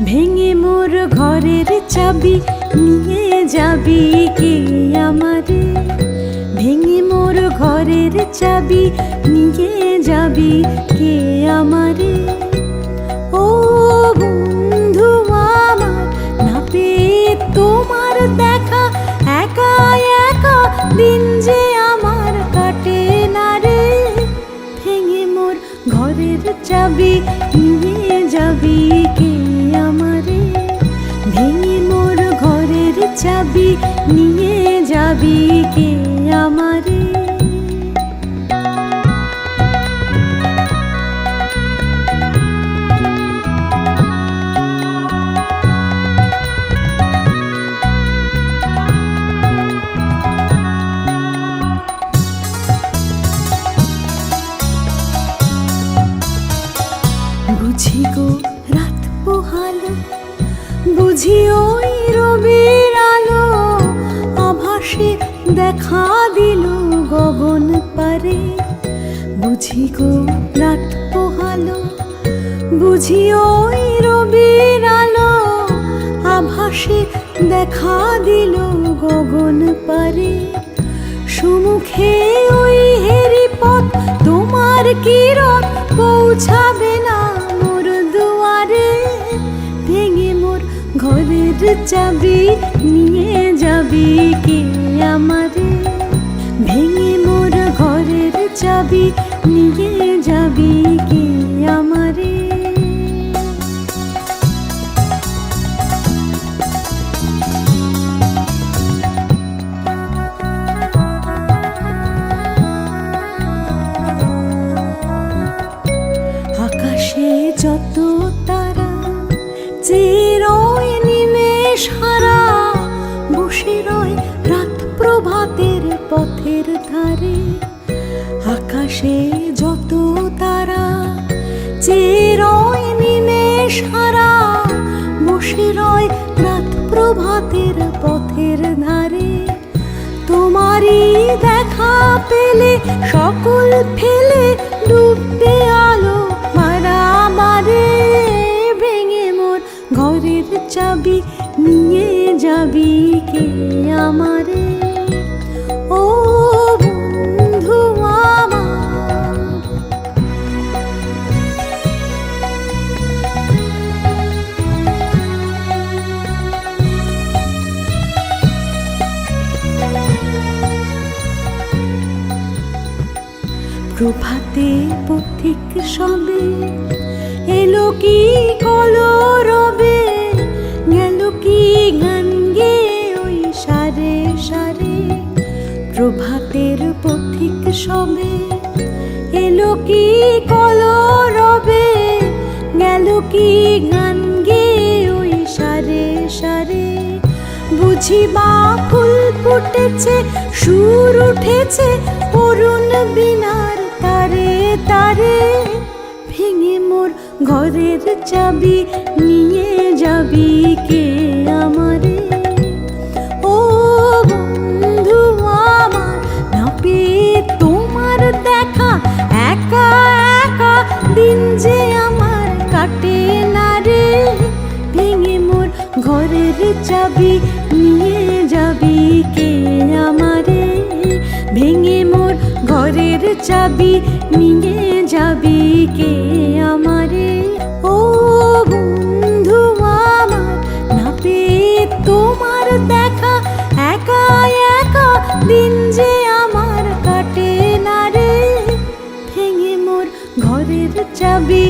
ভেঙে মোর ঘরের চাবি নিয়ে যাবি কে আমারে, ভেঙে মোর ঘরের চাবি নিয়ে যাবি কে আমারে। ও বন্ধু আমার, না পেয়ে তোমার দেখা, একা একা দিন যে আমার কাটে না রে। ভেঙে মোর ঘরের চাবি নিয়ে যাবি কে আমারে, ভেঙে মোর ঘরের চাবি নিয়ে যাবি কে আমারে। বুঝি গো রাত পোহালো, বুঝি ওই রবির আলো, আভাসে দেখা দিল গগন পারে। বুঝি গো রাত পোহালো, বুঝি ওই রবির আলো, আভাসে দেখা দিল গগন পারে। সুমুখে ওই হেরি পথ, তোমার কিরণ পৌঁছাবে না মোর দুয়ারে। ভেঙে মোর ঘরের চাবি নিয়ে যাবি কে আমারে, ভেঙে মোর ঘরের চাবি নিয়ে যাবি কে আমারে। আকাশে যত তারা চিরই নিমেষ হারা, বসে রয় রাত প্রভাতের পথের ধারে। আকাশে যত তারা চিরই নিমেষ হারা, বসে রয় রাত প্রভাতের পথের ধারে। তোমারই দেখা পেলে সকল ফেলে ডুববে আলো মারা মারে। ভেঙে মোর ঘরের চাবি নিয়ে যাবি কে আমারে। ও বন্ধু আমার, প্রভাতে পথিক সবে এলো কি কলরবে, গেল কি গান গেয়ে ওই সারে সারে। প্রভাতের পথিক সবে এলো কি কলরবে, গেল কি গান গেয়ে ওই সারে সারে। বুঝি বা ফুল ফুটেছে, সুর উঠেছে অরুণ বীণার তারে তারে। ভেঙে মোর ঘরের চাবি নিয়ে যাবি কে আমারে। ও বন্ধু আমার, না পেয়ে তোমার দেখা, একা একা দিন যে আমার কাটে না রে। ভেঙে মোর ঘরের চাবি নিয়ে যাবি কে আমারে, ভেঙে মোর ঘরের চাবি নিয়ে যাবি কে আমারে। ও বন্ধু আমার, না পেয়ে তোমার দেখা, একা একা দিন যে আমার কাটে না রে। ভেঙে মোর ঘরের চাবি